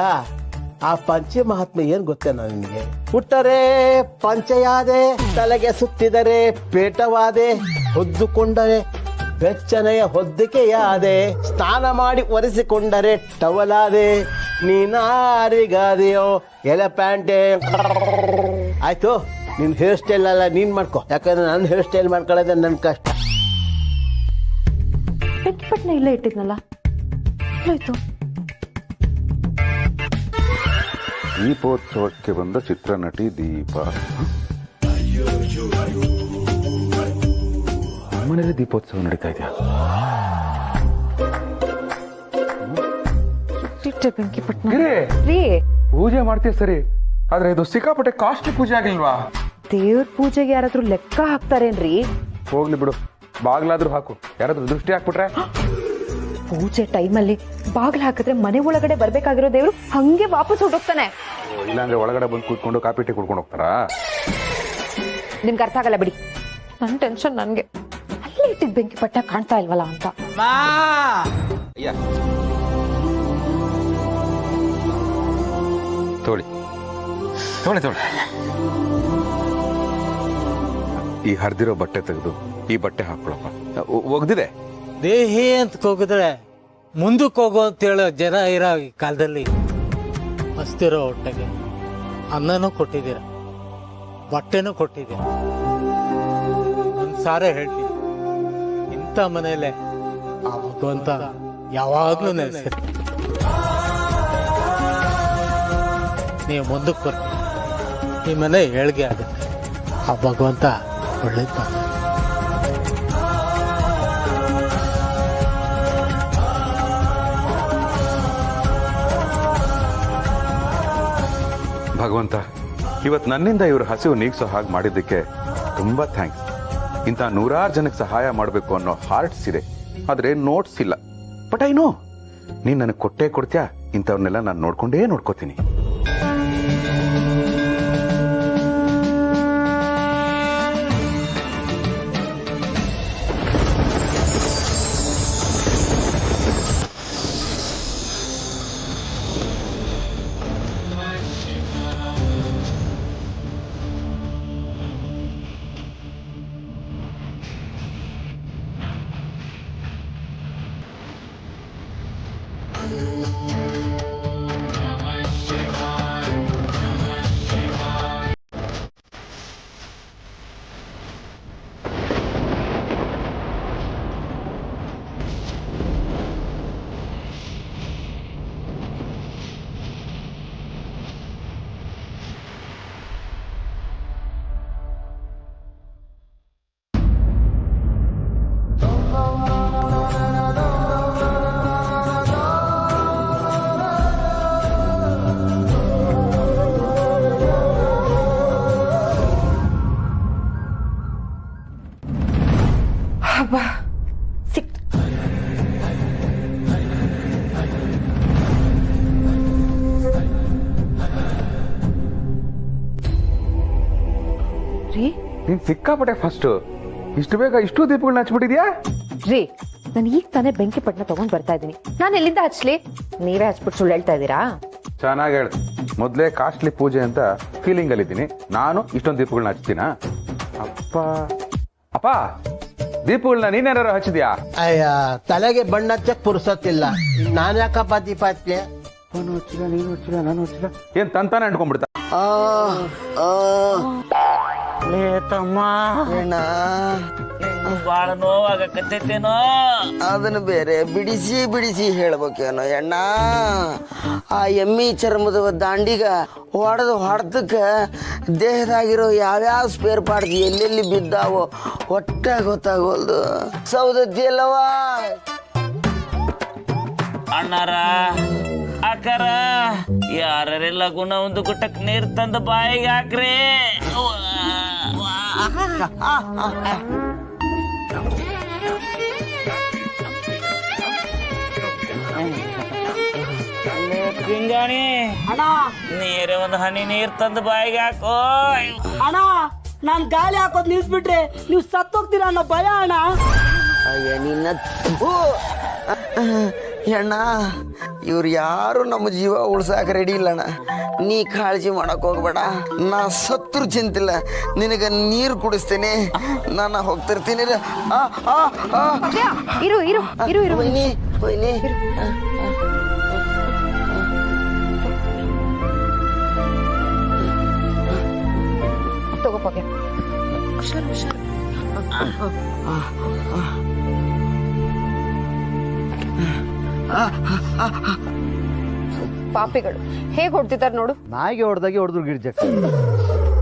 ಆ ಪಂಚೆ ಮಹಾತ್ಮೆ ಏನ್ ಗೊತ್ತೇನೋ ನಿನಗೆ? ಹುಟ್ಟರೆ ಪಂಚೆಯಾದೆ, ತಲೆಗೆ ಸುತ್ತಿದರೆ ಪೇಟವಾದೆ, ಹೊದ್ದುಕೊಂಡರೆ ಬೆಚ್ಚನೆಯ ಹೊದ್ದಿಕೆಯಾದೆ, ಸ್ನಾನ ಮಾಡಿ ಒರೆಸಿಕೊಂಡರೆ ಟವಲಾದೆ, ನೀನಾರಿಗಾದೆಯೋ ಎಲೆ ಪ್ಯಾಂಟೆ. ಆಯ್ತು, ನಿನ್ ಹೇರ್ ಸ್ಟೈಲ್ ಅಲ್ಲ ನೀನ್ ಮಾಡ್ಕೊ, ಯಾಕಂದ್ರೆ ನನ್ನ ಹೇರ್ ಸ್ಟೈಲ್ ಮಾಡ್ಕೊಳ್ಳೋದೇ ನನ್ ಕಷ್ಟ. ಪೆಟ್ಟಿಪಟ್ನ ಇಲ್ಲೇ ಇಟ್ಟಿದ್ನಲ್ಲ, ಎಲ್ಲೋಯ್ತು? ದೀಪೋತ್ಸವಕ್ಕೆ ಬಂದ ಚಿತ್ರನಟಿ ದೀಪ. ಮನೇಲಿ ದೀಪೋತ್ಸವ ನಡೀತಾ ಇದೆಯಾ? ಬೆಂಕಿಪಟ್ನ ಪೂಜೆ ಮಾಡ್ತೀವಿ ಸರಿ, ಆದ್ರೆ ಇದು ಸಿಕ್ಕಾಪಟ್ಟೆ ಕಾಸ್ಟ್ಲಿ ಪೂಜೆ ಆಗಿಲ್ವಾ? ದೇವ್ರ ಪೂಜೆಗೆ ಯಾರಾದ್ರೂ ಲೆಕ್ಕ ಹಾಕ್ತಾರೇನ್ರಿ? ಹೋಗ್ಲಿ ಬಿಡು, ಬಾಗ್ಲಾದ್ರೂ ಹಾಕು, ಯಾರಾದ್ರೂ ದೃಷ್ಟಿ ಹಾಕ್ಬಿಟ್ರೆ. ಪೂಜೆ ಟೈಮಲ್ಲಿ ಬಾಗ್ಲ ಹಾಕಿದ್ರೆ ಮನೆ ಒಳಗಡೆ ಬರ್ಬೇಕಾಗಿರೋ ದೇವ್ರು ಹಂಗೆ ವಾಪಸ್ ಹೊರಟೋಗ್ತಾನೆ. ಇಲ್ಲಾಂದ್ರೆ ಒಳಗಡೆ ಬಂದು ಕೂತ್ಕೊಂಡು ಕಾಪಿ ಟೀ ಕುಡ್ಕೊಂಡು ಹೋಗ್ತಾರಾ? ನಿಮ್ಗೆ ಅರ್ಥ ಆಗಲ್ಲ ಬಿಡಿ, ನನ್ ಟೆನ್ಷನ್ ನನ್ಗೆ. ಅಲ್ಲೇ ಇಟ್ಟಿದ್ ಬೆಂಕಿಪಟ್ಟ ಕಾಣ್ತಾ ಇಲ್ವಲ್ಲ ಅಂತ. ತೋಳಿ ತೋಳಿ ತೋಳಿ, ಈ ಹರಿದಿರೋ ಬಟ್ಟೆ ತೆಗೆದು ಈ ಬಟ್ಟೆ ಹಾಕೊಳಪ್ಪ. ಒಗ್ದಿದೆ. ದೇಹಿ ಅಂತ ಹೋಗಿದ್ರೆ ಮುಂದಕ್ಕೆ ಹೋಗೋ ಅಂತೇಳೋ ಜನ ಇರೋ ಈ ಕಾಲದಲ್ಲಿ ಹಸ್ತಿರೋ ಹೊಟ್ಟೆಗೆ ಅನ್ನನೂ ಕೊಟ್ಟಿದ್ದೀರ, ಬಟ್ಟೆನೂ ಕೊಟ್ಟಿದ್ದೀರ. ಒಂದ್ಸಾರೆ ಹೇಳ್ತೀನಿ, ಇಂಥ ಮನೇಲೆ ಆ ಭಗವಂತ ಯಾವಾಗ್ಲೂ ನೆಲೆಸಿರ್ತೀನಿ. ನೀವು ಮುಂದಕ್ಕೆ ಬರ್ತೀರಿ, ಈ ಮನೆ ಏಳ್ಗೆ ಆಗುತ್ತೆ. ಆ ಭಗವಂತ ಒಳ್ಳೇದು ಮಾಡ್ತಾನೆ. ಭಗವಂತ, ಇವತ್ತು ನನ್ನಿಂದ ಇವ್ರ ಹಸಿವು ನೀಗ್ಸೋ ಹಾಗೆ ಮಾಡಿದ್ದಕ್ಕೆ ತುಂಬಾ ಥ್ಯಾಂಕ್ಸ್. ಇಂಥ 100 ಜನಕ್ಕೆ ಸಹಾಯ ಮಾಡಬೇಕು ಅನ್ನೋ ಹಾರ್ಟ್ಸ್ ಇದೆ, ಆದ್ರೆ ನೋಟ್ಸ್ ಇಲ್ಲ. ಬಟ್ ಐ ನೋ ನೀನ್ ನನಗೆ ಕೊಟ್ಟೇ ಕೊಡ್ತೀಯಾ, ಇಂಥವ್ರನ್ನೆಲ್ಲ ನಾನು ನೋಡ್ಕೊಂಡೇ ನೋಡ್ಕೋತೀನಿ. ನೀನ್ ಸಿಕ್ಕಾಪಟ್ಟೆ ಫಸ್ಟ್. ಇಷ್ಟು ಬೇಗ ಇಷ್ಟು ದೀಪಗಳನ್ನ ಹಚ್ಬಿಟ್ಟಿದ್ಯಾ? ರೀ ನಾನು ಈಗ ತಾನೇ ಬೆಂಕಿ ಪಟ್ಟಣ ತಗೊಂಡ್ ಬರ್ತಾ ಇದ್ದೀನಿ. ನಾನು ಎಲ್ಲಿಂದ ಹಚ್ಲಿ? ನೀವೇ ಹಚ್ಬಿಟ್ಟು ಸುಳ್ಳು ಹೇಳ್ತಾ ಇದ್ದೀರಾ? ಚೆನ್ನಾಗಿ ಹೇಳ್ದೆ. ಮೊದಲೇ ಕಾಸ್ಟ್ಲಿ ಪೂಜೆ ಅಂತ ಫೀಲಿಂಗ್ ಅಲ್ಲಿ ಇದ್ದೀನಿ. ನಾನು ಇಷ್ಟೊಂದು ದೀಪಗಳನ್ನ ಹಚ್ತೀನ? ಅಪ್ಪ ಅಪ್ಪ, ದೀಪಗಳನ್ನ ನೀನೇನಾರು ಹಚ್ಚಿದ್ಯಾ? ಅಯ್ಯ, ತಲೆಗೆ ಬಣ್ಣ ಹಚ್ಚಕ್ ಪುರ್ಸತ್ತಿಲ್ಲ. ನಾನ್ ಯಾಕಪ್ಪ ದೀಪ ಹಚ್ಚಲಿ? ನಾನು ಹಚ್ಚಿಲ್ಲ, ನೀನು ಹಚ್ಚಿಲ್ಲ, ನಾನು ಹಚ್ಚಿಲ್ಲ. ಏನ್ ತಂತಾನೆ ಅಂಟ್ಕೊಂಡ್ಬಿಡ್ತಾ? ತಮ್ಮ ಬಾಳ ನೋವಾಗತ್ತೇನೋ. ಅದನ್ನು ಬೇರೆ ಬಿಡಿಸಿ ಬಿಡಿಸಿ ಹೇಳ್ಬೇಕೇನೋ ಅಣ್ಣ. ಆ ಎಮ್ಮಿ ಚರ್ಮದ ದಾಂಡಿಗ ಹೊಡೆದಕ್ಕ ದೇಹದಾಗಿರೋ ಯಾವ್ಯಾವ ಸ್ಪೇರ್ ಪಾರ್ಟ್ಸ್ ಎಲ್ಲೆಲ್ಲಿ ಬಿದ್ದಾವೋ ಒಟ್ಟ ಗೊತ್ತಾಗೋಲ್ದು. ಸೌದತ್ತಿ ಅಲ್ಲವಾ ಅಣ್ಣಾರ ಅಕ್ಕರ, ಯಾರೆಲ್ಲ ಗುಣ ಒಂದು ಗುಟ್ಟಕ್ ನೀರ್ ತಂದು ಬಾಯಿಗೆ ಹಾಕ್ರಿ. ಪಿಂಗಾಣಿ ನೀರೇ ಒಂದು ಹನಿ ನೀರ್ ತಂದು ಬಾಯಿಗೆ ಹಾಕೋ. ಅಣ್ಣ, ನಾನ್ ಗಾಳಿ ಹಾಕೋದ್ ನಿಲ್ಸ್ಬಿಟ್ರೆ ನೀವು ಸತ್ತೋಗ್ತೀರಾ ಅನ್ನೋ ಭಯ ಅಣ್ಣ. ಅಯ್ಯ ನಿನ್ನ ಅಣ್ಣ, ಇವ್ರು ಯಾರು ನಮ್ಮ ಜೀವ ಉಳ್ಸಾಕ ರೆಡಿ ಇಲ್ಲಣ್ಣ. ನೀ ಕಾಳಜಿ ಮಾಡಕ್ ಹೋಗ್ಬೇಡ. ನಾ ಸತ್ರು ಚಿಂತಿಲ್ಲ. ನಿನಗ ನೀರು ಕುಡಿಸ್ತೇನೆ. ನಾನು ಹೋಗ್ತಿರ್ತೀನಿ. ಇರು ಇರು ಇರು ಇರು ಹೋಯ್ನಿ ಹೋಯ್ನಿ. ತಗೋಪಾಗೆ. ಪಾಪಿಗಳು ಹೇಗ್ ಹೊಡ್ತಿದಾರ ನೋಡು. ನಾಯಿಗೆ ಹೊಡೆದಾಗೆ ಹೊಡೆದ್ರು ಗಿರ್ಜಕ್ಕ.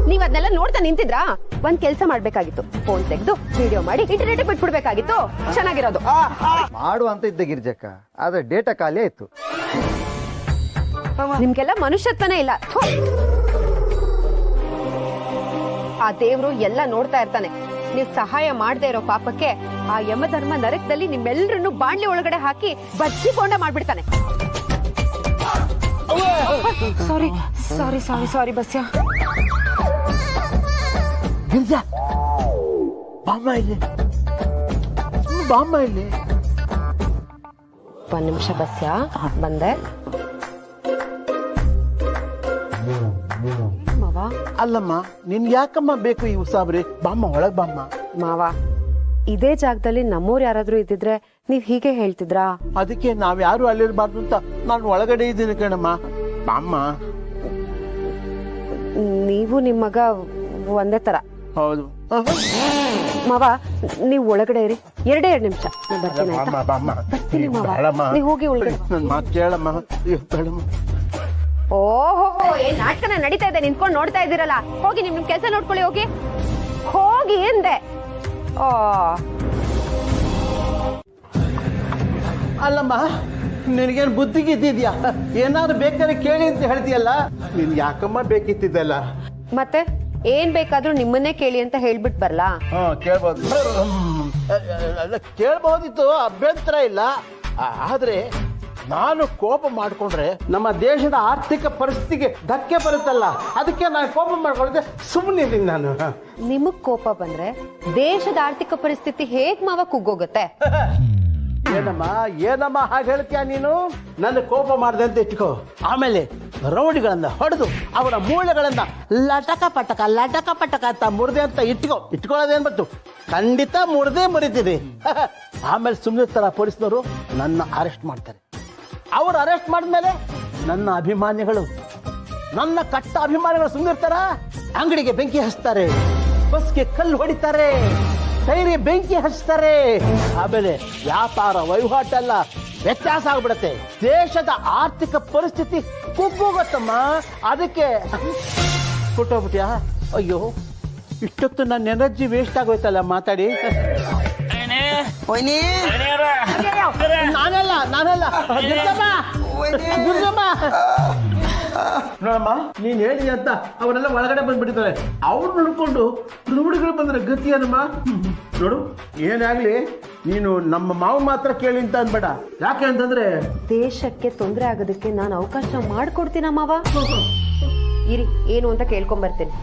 ನೀವ್ ಅದನ್ನೆಲ್ಲ ನೋಡ್ತಾ ನಿಂತಿದ್ರಾ? ಒಂದ್ ಕೆಲ್ಸ ಮಾಡ್ಬೇಕಾಗಿತ್ತು. ಫೋನ್ ತೆಗೆದು ವಿಡಿಯೋ ಮಾಡಿ ಇಂಟರ್ನೆಟ್ ಬಿಟ್ಬಿಡ್ಬೇಕಾಗಿತ್ತು. ಚೆನ್ನಾಗಿರೋದು. ಮಾಡು ಅಂತ ಇದ್ದ ಗಿರ್ಜಕ್ಕ, ಆದ್ರೆ ಡೇಟಾ ಖಾಲಿ ಆಯ್ತು. ನಿಮ್ಗೆಲ್ಲ ಮನುಷ್ಯತ್ವನೇ ಇಲ್ಲ. ಥು. ಆ ದೇವ್ರು ಎಲ್ಲ ನೋಡ್ತಾ ಇರ್ತಾನೆ. ನೀವ್ ಸಹಾಯ ಮಾಡದೇ ಇರೋ ಪಾಪಕ್ಕೆ ಆ ಯಮಧರ್ಮ ನರಕದಲ್ಲಿ ನಿಮ್ಮೆಲ್ಲರನ್ನು ಬಾಣ್ಲಿ ಒಳಗಡೆ ಹಾಕಿ ಬಜ್ಜಿ ಬೋಂಡ ಮಾಡ್ಬಿಡ್ತಾನೆ. ಸಾರಿ ಸಾರಿ ಸಾರಿ ಸಾರಿ ಬಸ್ಯ. ಗಿರ್ಜಾ, ಬಾಮ್ಮ ಇಲ್ಲಿ, ಬಾಮ್ಮ ಇಲ್ಲಿ. ಒಂದ್ ನಿಮಿಷ ಬಸ್ಯ, ಬಂದೆ. ಮಾವ, ಅಲ್ಲಮ್ಮ, ನಿನ್ ಯಾಕಮ್ಮ ಬೇಕು ಈ ಉಸಾಬ್ರಿ? ಬಾಮ್ಮ ಒಳಗ್ ಬಾಮ್ಮ. ಮಾವ, ಇದೇ ಜಾಗದಲ್ಲಿ ನಮ್ಮೂರ್ ಯಾರಾದ್ರೂ ಇದ್ದಿದ್ರೆ ನೀವ್ ಹೀಗೆ ಹೇಳ್ತಿದ್ರಾ? ಅದಕ್ಕೆ ನಾವ್ ಯಾರು ಅಲ್ಲಿರ್ಬಾರ್ದು ಅಂತ ನಾನು ಒಳಗಡೆ ಇದ್ದೀನಿ ಕಣಮ್ಮ. ಬಾಮ್ಮ. ನೀವು ನಿಮ್ ಮಗ ಒಂದೇ ತರ. ಹೌದು ಮಾವ, ನೀವ್ ಒಳಗಡೆ ಇರಿ. 2 ನಿಮಿಷ ಬರ್ತೀನಿ. ಬಾಮ್ಮ ಬಾಮ್ಮ. ಬರ್ತೀನಿ ಮಾವ, ಬೇಡಮ್ಮ. ನೀವ್ ಹೋಗಿ ಒಳಗಡೆ. ನನ್ ಮಾತು ಕೇಳಮ್ಮ. ಅಯ್ಯೋ ಬೇಡಮ್ಮ. ಓಹೋ, ಏನ್ ನಾಟಕನ ನಡೀತಾ ಇದೆ, ನಿಂತ್ಕೊಂಡು ನೋಡ್ತಾ ಇದ್ದೀರಲ್ಲ. ಹೋಗಿ ನಿಮ್ ಕೆಲ್ಸ ನೋಡ್ಕೊಳ್ಳಿ. ಹೋಗಿ ಹೋಗಿ ಎಂದೆ. ಓ ಅಲ್ಲಮ್ಮ, ನಿನಗೇನು ಬುದ್ಧಿಗಿದ್ದಿದ್ಯಾ? ಏನಾದ್ರು ಬೇಕಾದ್ರೆ ಕೇಳಿ ಅಂತ ಹೇಳ್ತೀಯಲ್ಲ. ನೀನ್ ಯಾಕಮ್ಮ ಬೇಕಿತ್ತಿದ್ದಲ್ಲ? ಮತ್ತೆ ಏನ್ ಬೇಕಾದ್ರೂ ನಿಮ್ಮನ್ನೇ ಕೇಳಿ ಅಂತ ಹೇಳ್ಬಿಟ್ ಬರ್ಲಾ? ಕೇಳ್ಬೋದು. ಕೇಳ್ಬಹುದಿತ್ತು, ಅಭ್ಯಂತರ ಇಲ್ಲ. ಆದ್ರೆ ನಾನು ಕೋಪ ಮಾಡ್ಕೊಂಡ್ರೆ ನಮ್ಮ ದೇಶದ ಆರ್ಥಿಕ ಪರಿಸ್ಥಿತಿಗೆ ಧಕ್ಕೆ ಬರುತ್ತಲ್ಲ. ಅದಕ್ಕೆ ನಾನು ಕೋಪ ಮಾಡ್ಕೊಂಡ್ರೆ ಸುಮ್ಮನಿದ್ದೀನಿ ನಾನು. ನಿಮಗ್ ಕೋಪ ಬಂದ್ರೆ ದೇಶದ ಆರ್ಥಿಕ ಪರಿಸ್ಥಿತಿ ಹೇಗ್ ಮಾವ ಕುಗ್ಗೋಗುತ್ತೆ? ಏನಮ್ಮ ಏನಮ್ಮ ಹಾಗೆ ಹೇಳ್ತೀಯ ನೀನು? ನನ್ನ ಕೋಪ ಮಾಡ್ದೆ ಅಂತ ಇಟ್ಕೋ. ಆಮೇಲೆ ರೌಡಿಗಳನ್ನ ಹೊಡೆದು ಅವರ ಮೂಳೆಗಳನ್ನ ಲಟಕ ಪಟಕ ಅಂತ ಮುರಿದೆ ಅಂತ ಇಟ್ಕೊಳ್ಳೋದೇನ್ ಬಂತು? ಖಂಡಿತ ಮುರಿದೇ ಮುರಿತೀನಿ. ಆಮೇಲೆ ಸುಮ್ಮನೆ ತರ ಪೊಲೀಸ್ನವರು ನನ್ನ ಅರೆಸ್ಟ್ ಮಾಡ್ತಾರೆ. ಅವ್ರು ಅರೆಸ್ಟ್ ಮಾಡಿದ್ಮೇಲೆ ನನ್ನ ಅಭಿಮಾನಿಗಳು, ನನ್ನ ಕಟ್ಟ ಅಭಿಮಾನಿಗಳು ಸುಮ್ಮನಿರ್ತಾರ? ಅಂಗಡಿಗೆ ಬೆಂಕಿ ಹಚ್ತಾರೆ, ಬಸ್ಗೆ ಕಲ್ಲು ಹೊಡಿತಾರೆ, ಟೈರಿಗೆ ಬೆಂಕಿ ಹಚ್ತಾರೆ. ಆಮೇಲೆ ವ್ಯಾಪಾರ ವಹಿವಾಟೆಲ್ಲ ವ್ಯತ್ಯಾಸ ಆಗ್ಬಿಡತ್ತೆ. ದೇಶದ ಆರ್ಥಿಕ ಪರಿಸ್ಥಿತಿ ಕುಗ್ಗೋಗತ್ತಮ್ಮ. ಅದಕ್ಕೆ ಕೊಟ್ಟೋಗ್ಬಿಟ್ಯಾ? ಅಯ್ಯೋ, ಇಷ್ಟೊತ್ತು ನನ್ನ ಎನರ್ಜಿ ವೇಸ್ಟ್ ಆಗೋಯ್ತಲ್ಲ ಮಾತಾಡಿ. ವೈನಿ ನಾನಲ್ಲ ದುರ್ಗಮ್ಮ. ನೋಡಮ್ಮ, ನೀನ್ ಹೇಳಿ ಅಂತ ಅವರೆಲ್ಲ ಒಳಗಡೆ ಬಂದ್ಬಿಟ್ಟಿದ್ದಾರೆ. ಅವ್ರು ನೋಡ್ಕೊಂಡು ರೂಢಿಗಳು ಬಂದ್ರೆ ಗತಿ ಏನಮ್ಮ? ನೋಡು, ಏನಾಗ್ಲಿ ನೀನು ನಮ್ಮ ಮಾವು ಮಾತ್ರ ಕೇಳಿ ಅಂತ ಅನ್ಬೇಡ. ಯಾಕೆ ಅಂತಂದ್ರೆ ದೇಶಕ್ಕೆ ತೊಂದರೆ ಆಗೋದಕ್ಕೆ ನಾನು ಅವಕಾಶ ಮಾಡ್ಕೊಡ್ತೀನಮ್ಮವ. ಇರಿ, ಏನು ಅಂತ ಕೇಳ್ಕೊಂಡ್ ಬರ್ತೇನೆ.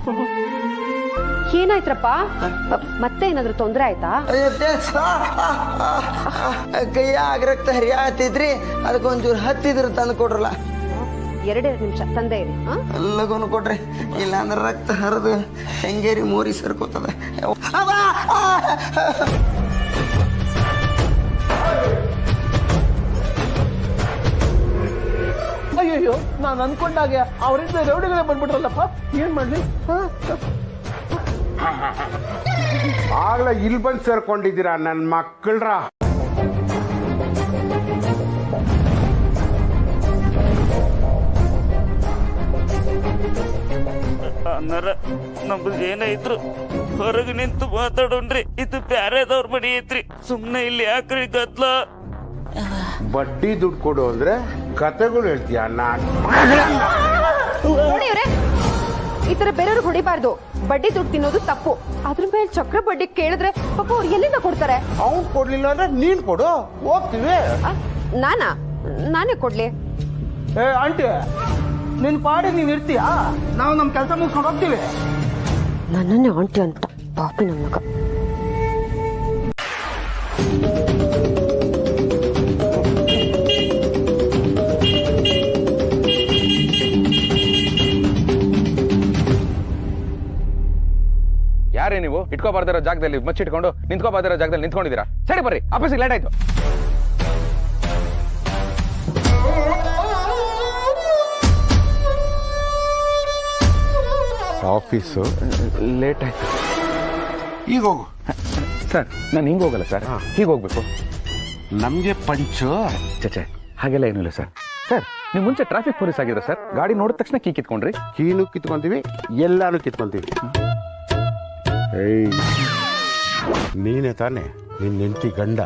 ಏನಾಯ್ತ್ರಪ್ಪ? ಮತ್ತೆ ಏನಾದ್ರೂ ತೊಂದರೆ ಆಯ್ತಾ? ಕೈಯ ಆಗ್ರಕ್ತ ಹರಿಯಾತಿದ್ರಿ, ಅದಕ್ಕೊಂಚೂರು ಹತ್ತಿದ್ರು ತಂದು ಕೊಡ್ರಲ್ಲ. 2 ನಿಮಿಷ ತಂದೆ ಇರಿ. ಲಗುನು ಕೊಡ್ರಿ, ಇಲ್ಲಾಂದ್ರೆ ರಕ್ತ ಹರಿದು ಹೆಂಗೇರಿ ಮೋರಿ ಸರ್ಕೋತದ. ಅಯ್ಯೋ, ನಾನು ಅನ್ಕೊಂಡಾಗೆ ಅವರಿಂದ ರೌಡಿಗಳೇ ಬಂದ್ಬಿಟ್ರಲ್ಲಪ್ಪ. ಏನ್ ಮಾಡ್ಲಿ? ಆಗ್ಲೇ ಇಲ್ಲಿ ಬಂದು ಸೇರ್ಕೊಂಡಿದ್ದೀರಾ ನನ್ನ ಮಕ್ಕಳ್ರ. ಅಣ್ಣರ, ನಮ್ದು ಏನೇ ಇದ್ರು ಹೊರಗೆ ನಿಂತು ಮಾತಾಡೋಣ್ರಿ. ಇದು ಬ್ಯಾರೆದವ್ರ ಮನಿ ಐತ್ರಿ. ಸುಮ್ನೆ ಇಲ್ಲಿ ಯಾಕ್ರಿ ಗದ್ಲ? ಬಡ್ಡಿ ದುಡ್ಡು ಕೊಡು ಅಂದ್ರೆ ಕತೆಗಳು ಹೇಳ್ತೀಯ? ನೋಡಿ ಇವ್ರೆ, ಈ ತರ ಬೇರೆಯವ್ರಿಗೆ ಹೊಡಿಬಾರ್ದು. ಬಡ್ಡಿ ದುಡ್ಡು ತಿನ್ನೋದು ತಪ್ಪು. ಅದ್ರ ಮೇಲೆ ಚಕ್ರ ಬಡ್ಡಿ ಕೇಳಿದ್ರೆ ಪಾಪ ಅವ್ರು ಎಲ್ಲಿಂದ ಕೊಡ್ತಾರೆ? ಅವ್ನು ಕೊಡ್ಲಿಲ್ಲ ಅಂದ್ರೆ ನೀನ್ ಕೊಡು, ಹೋಗ್ತೀವಿ. ನಾನೇ ಕೊಡ್ಲಿ? ಆಂಟಿ, ನಿನ್ ಪಾಡಿಗೆ ನೀನ್ ಇರ್ತೀಯಾ? ನಾವು ನಮ್ ಕೆಲಸ ಮುಗಿಸ್ಕೊಂಡು ಹೋಗ್ತೀವಿ. ನನ್ನನ್ನೇ ಆಂಟಿ ಅಂತ ಪಾಪಿ ನನ್ನ ಮಗ. ಯಾರೇ ನೀವು? ಇಟ್ಕೋಬಾರ್ದಿರೋ ಜಾಗದಲ್ಲಿ ಮಚ್ಚಿಟ್ಕೊಂಡು ನಿಂತ್ಕೋಬಾರ್ದಿರೋ ಜಾಗದಲ್ಲಿ ನಿಂತ್ಕೊಂಡಿದ್ದೀರಾ. ಸರಿ ಬರ್ರಿ, ಆಫೀಸಿಗೆ ಲೇಟ್ ಆಯ್ತು. ಆಫೀಸು ಲೇಟ್ ಆಯ್ತು. ಈಗ ಹೋಗು ಸರ್. ನಾನು ಹಿಂಗೆ ಹೋಗಲ್ಲ ಸರ್, ಹೀಗೆ ಹೋಗ್ಬೇಕು. ನಮ್ಗೆ ಪಂಚು ಚಚೆ, ಹಾಗೆಲ್ಲ ಏನಿಲ್ಲ ಸರ್. ಸರ್, ನೀವು ಮುಂಚೆ ಟ್ರಾಫಿಕ್ ಪೊಲೀಸ್ ಆಗಿರೋ ಸರ್. ಗಾಡಿ ನೋಡಿದ ತಕ್ಷಣ ಕೀ ಕಿತ್ಕೊಂಡ್ರಿ. ಕೀನು ಕಿತ್ಕೊಂತೀವಿ, ಎಲ್ಲಾನು ಕಿತ್ಕೊಂತೀವಿ. ಏಯ್, ನೀನೇ ತಾನೆ ನಿನ್ನ ಹೆಂಡತಿ ಗಂಡ?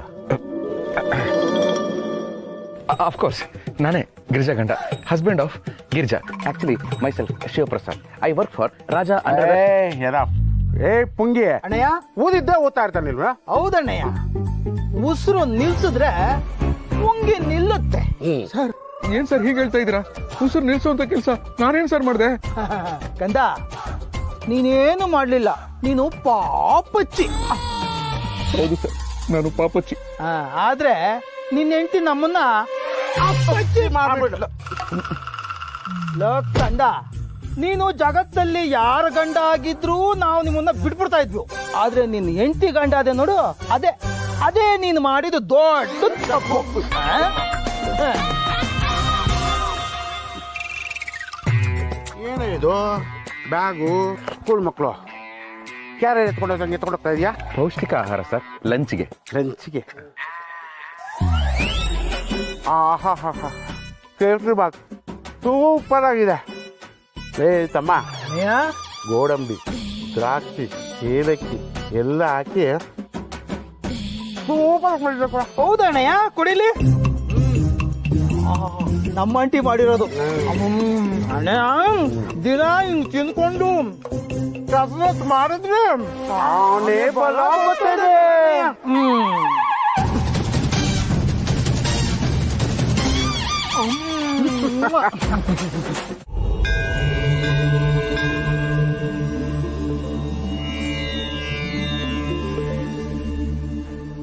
ಆಫ್ಕೋರ್ಸ್, ನಾನೇ ಗಿರಿಜಾ ಗಂಡ, husband of Girija. Actually my self Shivaprasad. I work for Raja under. ಪುಂಗಿ ಅಣ್ಣಯ್ಯ, ಓದಿದ್ದೆ ಓದ್ತಾ ಇರ್ತಾನಿಲ್ವಾ? ಹೌದಣ್ಣಯ್ಯ, ಉಸಿರು ನಿಲ್ಸಿದ್ರೆ ಮುಂಗಿ ನಿಲ್ಲುತ್ತೆ. ಸರ್, ಏನ್ ಸರ್ ಹೀಗೆ ಹೇಳ್ತಾ ಇದ್ದೀರಾ? ಉಸಿರು ನಿಲ್ಸುವಂತ ಕೆಲಸ ನಾನೇನ್ ಸರ್ ಮಾಡಿದೆ? ಗಂಡ, ನೀನೇನು ಮಾಡ್ಲಿಲ್ಲ, ನೀನು ಪಾಪಚ್ಚಿ. ಹೌದು ಸರ್, ನಾನು ಪಾಪಚ್ಚಿ. ಆದ್ರೆ ನಿನ್ನ ಹೆಂಡತಿ ನಮ್ಮನ್ನ ಅಪ್ಪಚ್ಚಿ ಮಾಡ್ಬಿಡ್ಲ. ಗಂಡ, ನೀನು ಜಗತ್ತಲ್ಲಿ ಯಾರ ಗಂಡ ಆಗಿದ್ರು ನಾವು ನಿಮ್ಮನ್ನ ಬಿಟ್ಬಿಡ್ತಾ ಇದ್ವು. ಆದ್ರೆ ನಿನ್ನ ಹೆಂಡತಿ ಗಂಡ ಅದೇ ನೋಡು, ಅದೇ ನೀನು ಮಾಡಿದ ದೊಡ್ಡ ತಪ್ಪು. ಏನೇ ಇದು? ಬ್ಯಾಗು, ಸ್ಕೂಲ್ ಮಕ್ಕಳು ಕ್ಯಾರಿಯರ್ ಎತ್ಕೊಂಡೋಗ್ತಾ ಇದೆಯಾ? ಪೌಷ್ಟಿಕ ಆಹಾರ ಸರ್, ಲಂಚ್ಗೆ. ಕೇಸರಿ ಬಾತ್ ಸೂಪರ್ ಆಗಿದೆ. ತಮ್ಮ, ಗೋಡಂಬಿ, ದ್ರಾಕ್ಷಿ, ಏಲಕ್ಕಿ ಎಲ್ಲ ಹಾಕಿ ಸೂಪರ್ ಮಾಡಿದ್ರು. ಹೌದಣ್ಣಯ್ಯ, ಕುಡಿಲಿ. ನಮ್ಮ ಆಂಟಿ ಮಾಡಿರೋದು. ಅಣ್ಣಯ್ಯ, ದಿನ ಹಿಂಗ್ ತಿನ್ಕೊಂಡು ಕಸರತ್ ಮಾಡಿದ್ರೆ ಅವನೇ ಬಲ ಬರ್ತದೆ.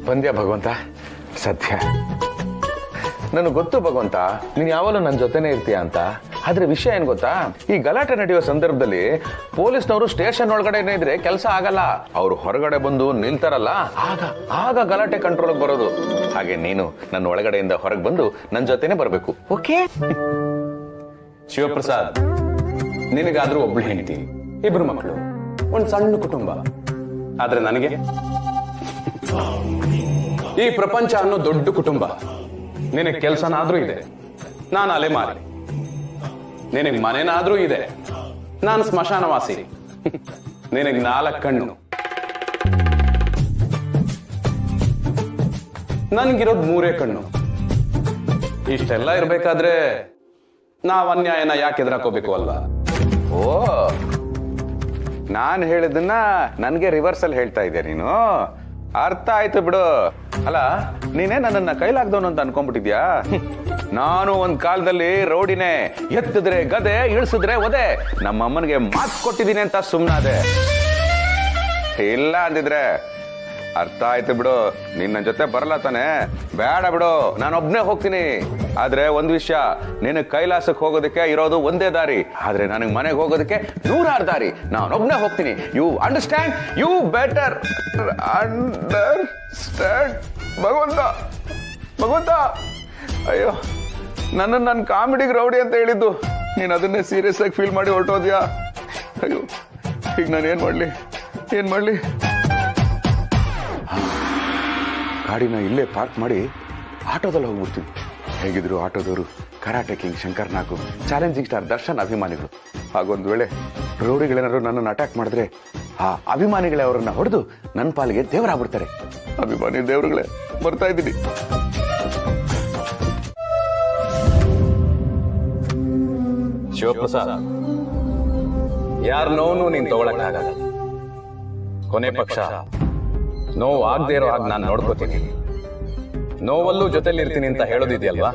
ಬಂದ್ಯಾ ಭಗವಂತ? ಸದ್ಯ ನನಗೆ ಗೊತ್ತು ಭಗವಂತ, ನೀನು ಯಾವಾಗಲೂ ನನ್ನ ಜೊತೆನೇ ಇರ್ತೀಯ ಅಂತ. ಆದ್ರೆ ವಿಷಯ ಏನ್ ಗೊತ್ತಾ, ಈ ಗಲಾಟೆ ನಡೆಯುವ ಸಂದರ್ಭದಲ್ಲಿ ಪೊಲೀಸ್ನವರು ಸ್ಟೇಷನ್ ಒಳಗಡೆ ಇದ್ರೆ ಕೆಲಸ ಆಗಲ್ಲ. ಅವ್ರು ಹೊರಗಡೆ ಬಂದು ನಿಲ್ತಾರಲ್ಲ, ಆಗ ಗಲಾಟೆ ಕಂಟ್ರೋಲ್ ಬರೋದು. ಹಾಗೆ ನೀನು ನನ್ನ ಒಳಗಡೆಯಿಂದ ಹೊರಗೆ ಬಂದು ನನ್ನ ಜೊತೆನೆ ಬರ್ಬೇಕು. ಓಕೆ? ಶಿವಪ್ರಸಾದ್, ನಿನಗಾದ್ರೂ ಒಬ್ಳು ಹೆಂಡತಿ, 2 ಮಕ್ಕಳು, ಒಂದು ಸಣ್ಣ ಕುಟುಂಬ. ಆದ್ರೆ ನನಗೆ ಈ ಪ್ರಪಂಚ ಅನ್ನೋ ದೊಡ್ಡ ಕುಟುಂಬ. ನಿನಗೆ ಕೆಲಸನಾದ್ರೂ ಇದೆ, ನಾನು ಅಲೆಮಾರಿ. ನಿನಗೆ ಮನೆನಾದ್ರೂ ಇದೆ, ನಾನು ಸ್ಮಶಾನವಾಸಿ. ನಿನಗೆ 4 ಕಣ್ಣು, ನನ್ಗಿರೋದು 3 ಕಣ್ಣು. ಇಷ್ಟೆಲ್ಲ ಇರ್ಬೇಕಾದ್ರೆ ನಾವ್ ಅನ್ಯಾಯನ ಯಾಕೆ ಎದುರಾಕೋಬೇಕು ಅಲ್ವಾ? ಓ, ನಾನು ಹೇಳಿದ್ದನ್ನ ನನ್ಗೆ ರಿವರ್ಸಲ್ ಹೇಳ್ತಾ ಇದ್ದೆ ನೀನು. ಅರ್ಥ ಆಯ್ತು ಬಿಡು. ಅಲ್ಲ, ನೀನೇ ನನ್ನನ್ನ ಕೈಲಾಗ್ದವನು ಅಂತ ಅನ್ಕೊಂಡ್ಬಿಟ್ಟಿದ್ಯಾ? ನಾನು ಒಂದ್ ಕಾಲದಲ್ಲಿ ರೌಡಿನೇ. ಎತ್ತಿದ್ರೆ ಗದೆ, ಇಳಿಸಿದ್ರೆ ಒದೆ. ನಮ್ಮ ಅಮ್ಮನಿಗೆ ಮಾತು ಕೊಟ್ಟಿದ್ದೀನಿ ಅಂತ ಸುಮ್ಮನಾದೆ. ಇಲ್ಲ ಅಂದಿದ್ರೆ ಅರ್ಥ ಆಯ್ತು ಬಿಡು. ನಿನ್ನ ಜೊತೆ ಬರಲ್ಲ ತಾನೆ? ಬೇಡ ಬಿಡು, ನಾನೊಬ್ನೇ ಹೋಗ್ತೀನಿ. ಆದ್ರೆ ಒಂದ್ ವಿಷಯ, ನಿನಗೆ ಕೈಲಾಸಕ್ಕೆ ಹೋಗೋದಕ್ಕೆ ಇರೋದು ಒಂದೇ ದಾರಿ, ಆದ್ರೆ ನನಗೆ ಮನೆಗೆ ಹೋಗೋದಕ್ಕೆ 100 ದಾರಿ. ನಾನೊಬ್ನೇ ಹೋಗ್ತೀನಿ. You understand? You better understand. ಭಗವಂತ, ಅಯ್ಯೋ, ನನ್ನ ಕಾಮಿಡಿಗೆ ರೌಡಿ ಅಂತ ಹೇಳಿದ್ದು ನೀನು ಅದನ್ನೇ ಸೀರಿಯಸ್ ಆಗಿ ಫೀಲ್ ಮಾಡಿ ಹೊರಟೋದ್ಯಾ? ಅಯ್ಯೋ, ಈಗ ನಾನು ಏನ್ ಮಾಡ್ಲಿ? ಗಾಡಿನ ಇಲ್ಲೇ ಪಾರ್ಕ್ ಮಾಡಿ ಆಟೋದಲ್ಲಿ ಹೋಗ್ಬಿಡ್ತೀನಿ. ಹೇಗಿದ್ರು ಆಟೋದವರು ಕರಾಟೆ ಕಿಂಗ್ ಶಂಕರ್ ನಾಗು, ಚಾಲೆಂಜಿಂಗ್ ಸ್ಟಾರ್ ದರ್ಶನ್ ಅಭಿಮಾನಿಗಳು. ಹಾಗೊಂದು ವೇಳೆ ರೌಡಿಗಳೇನಾದ್ರು ನನ್ನನ್ನು ಅಟ್ಯಾಕ್ ಮಾಡಿದ್ರೆ ಆ ಅಭಿಮಾನಿಗಳೇ ಅವರನ್ನ ಹೊಡೆದು ನನ್ನ ಪಾಲಿಗೆ ದೇವರಾಗ್ಬಿಡ್ತಾರೆ. ಅಭಿಮಾನಿ ದೇವರುಗಳೇ, ಬರ್ತಾ ಇದ್ದೀನಿ. ಶಿವಪ್ರಸಾದ್, ಯಾರ ನೋವು ನೀನ್ ತಗೊಳಕ್ಕಾಗಲ್ಲ. ಕೊನೆ ಪಕ್ಷ ನೋವು ಆಗದೆ ಇರೋ ಹಾಗೆ ನಾನು ನೋಡ್ಕೋತೀನಿ. ನೋವಲ್ಲೂ ಜೊತೆಲಿ ಇರ್ತೀನಿ ಅಂತ ಹೇಳೋದಿದೆಯಲ್ವಾ,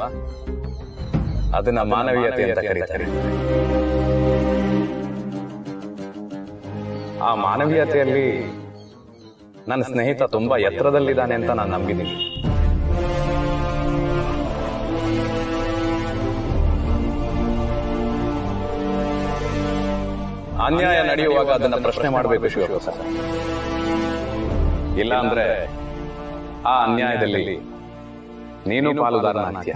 ಅದನ್ನ ಮಾನವೀಯತೆ ಅಂತ ಕರೀತಾರೆ. ಆ ಮಾನವೀಯತೆಯಲ್ಲಿ ನನ್ನ ಸ್ನೇಹಿತ ತುಂಬಾ ಎತ್ತರದಲ್ಲಿದ್ದಾನೆ ಅಂತ ನಾನು ನಂಬಿದ್ದೀನಿ. ಅನ್ಯಾಯ ನಡೆಯುವಾಗ ಅದನ್ನ ಪ್ರಶ್ನೆ ಮಾಡಬೇಕು ಶಿವಪ್ರಸಾದ್. ಇಲ್ಲ ಅಂದ್ರೆ ಆ ಅನ್ಯಾಯದಲ್ಲಿ ನೀನು ಪಾಲುದಾರನಾಗ್ತೀಯ.